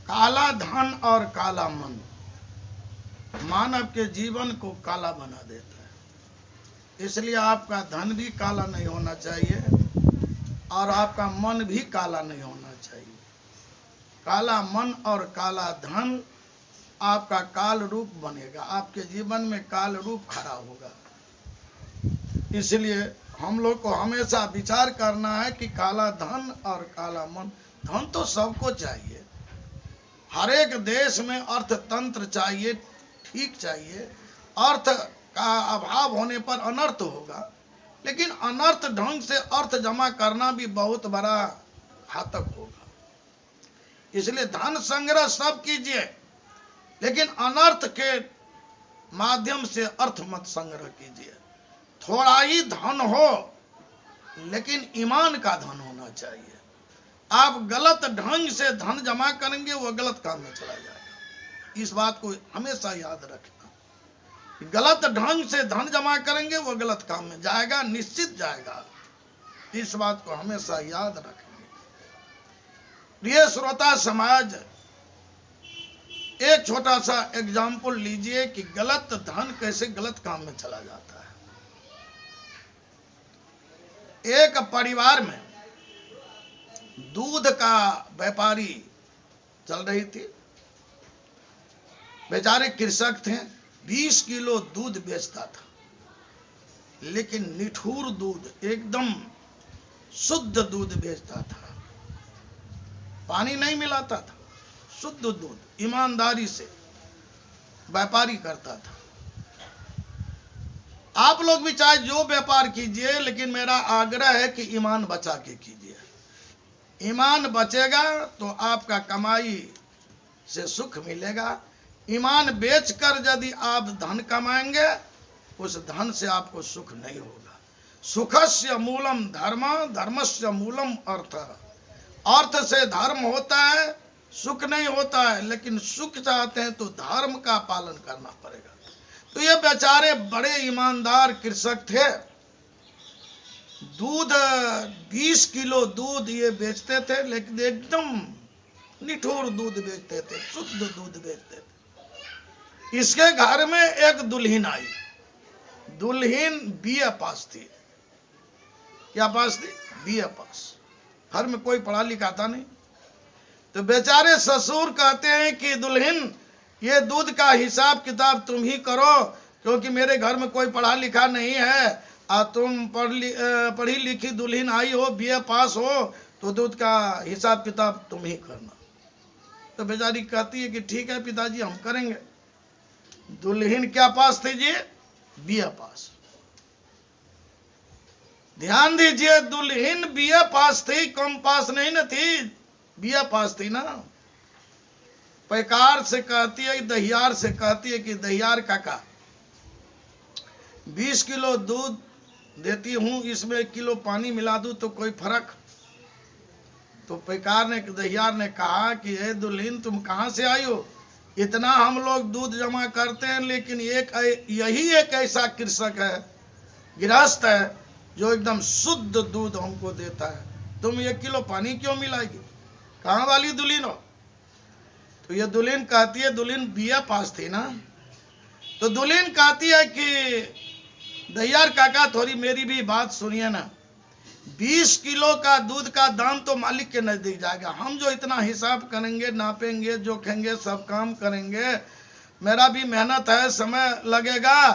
काला धन और काला मन मानव के जीवन को काला बना देता है। इसलिए आपका धन भी काला नहीं होना चाहिए और आपका मन भी काला नहीं होना चाहिए। काला मन और काला धन आपका काल रूप बनेगा, आपके जीवन में काल रूप खड़ा होगा। इसलिए हम लोग को हमेशा विचार करना है कि काला धन और काला मन। धन तो सबको चाहिए, हर एक देश में अर्थतंत्र चाहिए, ठीक चाहिए। अर्थ का अभाव होने पर अनर्थ होगा, लेकिन अनर्थ ढंग से अर्थ जमा करना भी बहुत बड़ा घातक होगा। इसलिए धन संग्रह सब कीजिए, लेकिन अनर्थ के माध्यम से अर्थ मत संग्रह कीजिए। थोड़ा ही धन हो, लेकिन ईमान का धन होना चाहिए। आप गलत ढंग से धन जमा करेंगे, वो गलत काम में चला जाएगा। इस बात को हमेशा याद रखना। गलत ढंग से धन जमा करेंगे, वो गलत काम में जाएगा, निश्चित जाएगा। इस बात को हमेशा याद रखेंगे। प्रिय श्रोता समाज, एक छोटा सा एग्जाम्पल लीजिए कि गलत धन कैसे गलत काम में चला जाता है। एक परिवार में दूध का व्यापारी चल रही थी। बेचारे कृषक थे, 20 किलो दूध बेचता था, लेकिन निठुर दूध, एकदम शुद्ध दूध बेचता था। पानी नहीं मिलाता था, शुद्ध दूध, ईमानदारी से व्यापारी करता था। आप लोग भी चाहे जो व्यापार कीजिए, लेकिन मेरा आग्रह है कि ईमान बचा के कीजिए। ईमान बचेगा तो आपका कमाई से सुख मिलेगा। ईमान बेचकर यदि आप धन कमाएंगे, उस धन से आपको सुख नहीं होगा। सुखस्य मूलम धर्म, धर्मस्य मूलम अर्थ। अर्थ से धर्म होता है, सुख नहीं होता है। लेकिन सुख चाहते हैं तो धर्म का पालन करना पड़ेगा। तो ये बेचारे बड़े ईमानदार कृषक थे। दूध 20 किलो दूध ये बेचते थे, लेकिन एकदम निठुर दूध बेचते थे, शुद्ध दूध बेचते थे। इसके घर में एक दुल्हन आई। दुल्हन बीए पास थी। क्या पास थी? बीए पास। घर में कोई पढ़ा लिखा था नहीं। तो बेचारे ससुर कहते हैं कि दुल्हन, ये दूध का हिसाब किताब तुम ही करो, क्योंकि मेरे घर में कोई पढ़ा लिखा नहीं है और तुम पढ़ी लिखी दुल्हन आई हो, बीए पास हो, तो दूध का हिसाब किताब तुम ही करना। तो बेचारी कहती है कि ठीक है पिताजी, हम करेंगे। दुल्हन क्या पास थी जी? बीए पास। ध्यान दीजिए, दुल्हन बीए पास थी, कम पास नहीं न थी, बीए पास थी ना। पैकार से कहती है, दहियार से कहती है कि दहियार काका, 20 किलो दूध देती हूं, इसमें 1 किलो पानी मिला दूं तो कोई फर्क? तो पैकार ने, दहियार ने कहा कि हे दुल्हन, तुम कहां से आई हो? इतना हम लोग दूध जमा करते हैं, लेकिन यही एक ऐसा कृषक है, गृहस्थ है, जो एकदम शुद्ध दूध हमको देता है। तुम 1 किलो पानी क्यों मिलाएगी? कहां वाली दुल्हन हो? तो ये दुल्हन कहती है, दुल्हन बीए पास थी ना। तो दुल्हन कहती है कि दहियार काका, थोड़ी मेरी भी बात सुनिए ना। 20 किलो का दूध का दाम तो मालिक के नजदीक जाएगा। हम जो इतना हिसाब करेंगे, नापेंगे, जोखेंगे, सब काम करेंगे, मेरा भी मेहनत है, समय लगेगा।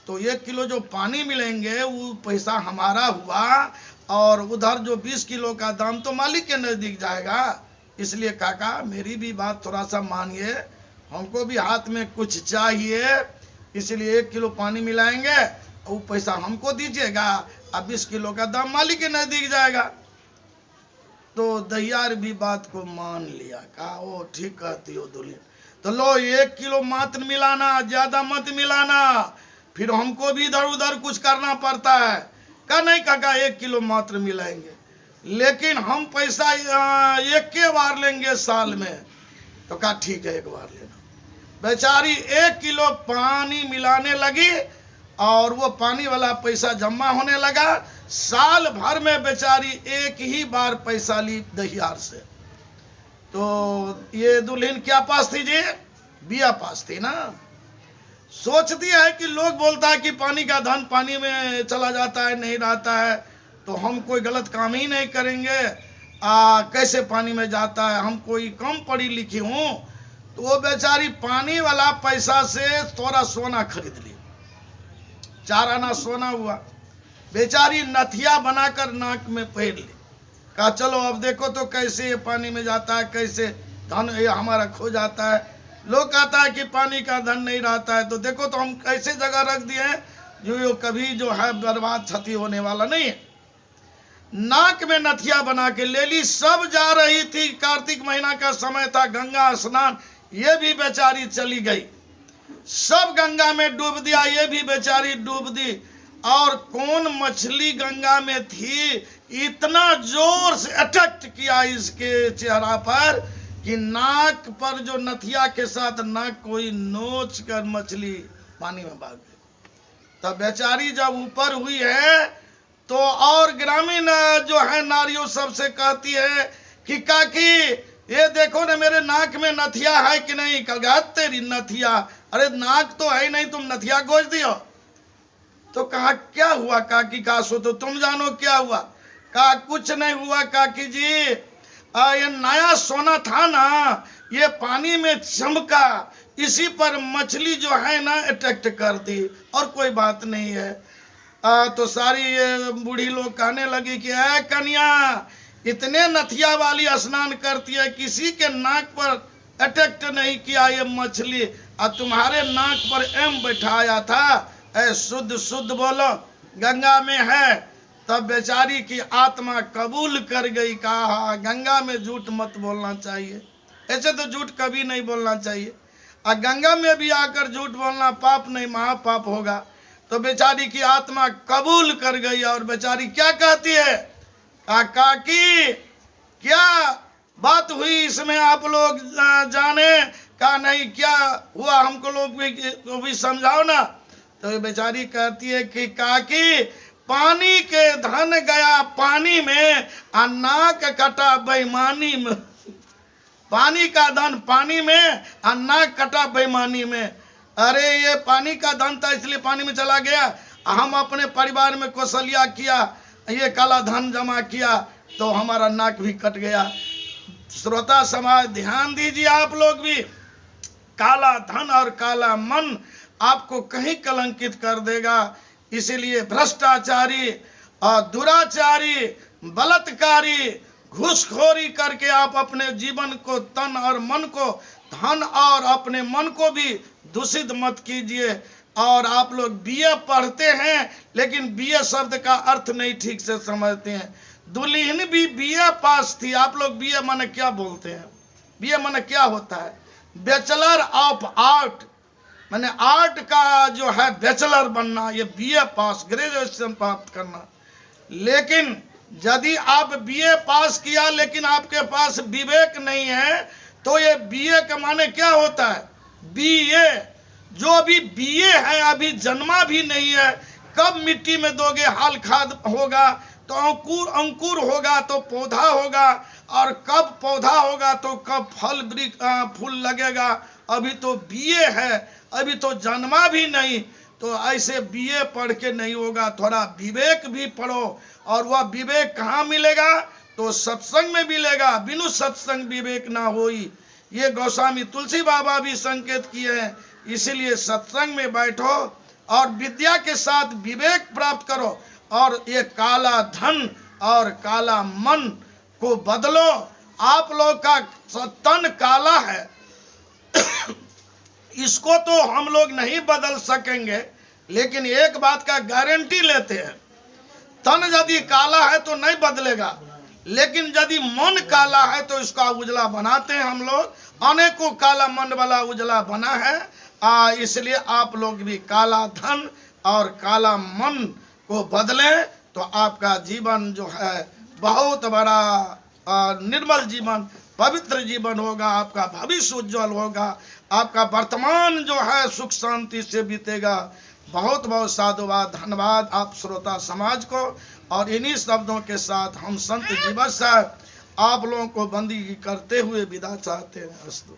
तो 1 किलो जो पानी मिलेंगे, वो पैसा हमारा हुआ, और उधर जो 20 किलो का दाम तो मालिक के नजदीक जाएगा। इसलिए काका, मेरी भी बात थोड़ा सा मानिए, हमको भी हाथ में कुछ चाहिए। इसलिए 1 किलो पानी मिलाएंगे, वो पैसा हमको दीजिएगा, अब 20 किलो का दाम मालिक के नजदीक जाएगा। तो दहियार भी बात को मान लिया। कहा, ओ ठीक कहती हो दुल्हन, तो लो 1 किलो मात्र मिलाना, ज्यादा मत मिलाना, फिर हमको भी इधर उधर कुछ करना पड़ता है। कहा नहीं काका, 1 किलो मात्र मिलाएंगे, लेकिन हम पैसा एक के बार लेंगे साल में। तो कहा ठीक है, एक बार लेना। बेचारी 1 किलो पानी मिलाने लगी, और वो पानी वाला पैसा जमा होने लगा। साल भर में बेचारी एक ही बार पैसा ली दहियार से। तो ये दुल्हन क्या पास थी जी? बिया पास थी ना। सोचती है कि लोग बोलता है कि पानी का धन पानी में चला जाता है, नहीं रहता है, तो हम कोई गलत काम ही नहीं करेंगे। कैसे पानी में जाता है, हम कोई कम पढ़ी लिखी हूं। तो वो बेचारी पानी वाला पैसा से थोड़ा सोना खरीद ली, 4 आना सोना हुआ। बेचारी नथिया बनाकर नाक में पहन ली। कहा चलो अब देखो तो कैसे ये पानी में जाता है, कैसे धन ये हमारा खो जाता है। लोग कहता है कि पानी का धन नहीं रहता है, तो देखो तो हम कैसे जगह रख दिए हैं जो कभी जो है बर्बाद क्षति होने वाला नहीं है। नाक में नथिया बना के ले ली, सब जा रही थी। कार्तिक महीना का समय था, गंगा स्नान, ये भी बेचारी चली गई। सब गंगा में डूब दिया, ये भी बेचारी डूब दी। और कौन मछली गंगा में थी, इतना जोर से अटैक किया इसके चेहरा पर कि नाक पर जो नथिया के साथ नाक कोई नोच कर मछली पानी में भाग गई। तब बेचारी जब ऊपर हुई है तो और ग्रामीण जो है नारियों सबसे कहती है कि काकी ये देखो ना मेरे नाक में नथिया है कि नहीं। कहा तेरी नथिया, अरे नाक तो है ही नहीं, तुम नथिया गोज दियो। तो कहा क्या हुआ काकी? कहा सो तो तुम जानो क्या हुआ। कहा कुछ नहीं हुआ काकी जी, ये नया सोना था ना, ये पानी में चमका, इसी पर मछली जो है ना अटैक कर दी, और कोई बात नहीं है। तो सारी ये बूढ़ी लोग कहने लगी कि ऐ कन्या, इतने नथिया वाली स्नान करती है, किसी के नाक पर अटैक नहीं किया ये मछली, और तुम्हारे नाक पर एम बैठाया था। ऐ शुद्ध शुद्ध बोलो, गंगा में है। तब बेचारी की आत्मा कबूल कर गई, कहा गंगा में झूठ मत बोलना चाहिए, ऐसे तो झूठ कभी नहीं बोलना चाहिए, और गंगा में भी आकर झूठ बोलना पाप नहीं महापाप होगा। तो बेचारी की आत्मा कबूल कर गई, और बेचारी क्या कहती है, काकी क्या बात हुई इसमें आप लोग जाने। कहा नहीं क्या हुआ, हमको लोग भी समझाओ ना। तो बेचारी कहती है कि काकी पानी के धन गया पानी में, और नाक कटा बेईमानी में। पानी का धन पानी में, और नाक कटा बेईमानी में। अरे ये पानी का धन था इसलिए पानी में चला गया, हम अपने परिवार में कौशल्या किया, ये काला धन जमा किया, तो हमारा नाक भी कट गया। श्रोता समाज ध्यान दीजिए, आप लोग भी, काला धन और काला मन आपको कहीं कलंकित कर देगा। इसीलिए भ्रष्टाचारी और दुराचारी, बलात्कारी, घूसखोरी करके आप अपने जीवन को, तन और मन को, धन और अपने मन को भी दूषित मत कीजिए। और आप लोग बीए पढ़ते हैं लेकिन बीए शब्द का अर्थ नहीं ठीक से समझते हैं। दुल्हन भी बीए पास थी। आप लोग बीए माने क्या बोलते हैं? बीए माने क्या होता है? बैचलर ऑफ आर्ट, माने आर्ट का जो है बैचलर बनना, ये बीए पास, ग्रेजुएशन प्राप्त करना। लेकिन यदि आप बीए पास किया लेकिन आपके पास विवेक नहीं है, तो ये बीए का माने क्या होता है? बीए, जो अभी बीए है अभी जन्मा भी नहीं है, कब मिट्टी में दोगे हाल खाद होगा तो अंकुर होगा तो पौधा होगा, और कब पौधा होगा तो कब फूल लगेगा। अभी तो बीए है, अभी तो जन्मा भी नहीं। तो ऐसे बीए पढ़ के नहीं होगा, थोड़ा विवेक भी पढ़ो। और वह विवेक कहाँ मिलेगा? तो सत्संग में मिलेगा। बिनु सत्संग विवेक ना होई, ये गोस्वामी तुलसी बाबा भी संकेत किए हैं। इसीलिए सत्संग में बैठो और विद्या के साथ विवेक प्राप्त करो, और ये काला धन और काला मन को बदलो। आप लोग का तन काला है इसको तो हम लोग नहीं बदल सकेंगे, लेकिन एक बात का गारंटी लेते हैं, तन यदि काला है तो नहीं बदलेगा, लेकिन यदि मन काला है तो इसका उजला बनाते हैं हम लोग। अनेकों काला मन वाला उजला बना है। इसलिए आप लोग भी काला धन और काला मन को बदलें, तो आपका जीवन जो है बहुत बड़ा निर्मल जीवन, पवित्र जीवन होगा। आपका भविष्य उज्जवल होगा, आपका वर्तमान जो है सुख शांति से बीतेगा। बहुत बहुत साधुवाद, धन्यवाद आप श्रोता समाज को। और इन्हीं शब्दों के साथ हम संत जीवस आप लोगों को बंदी करते हुए विदा चाहते हैं। अस्तु।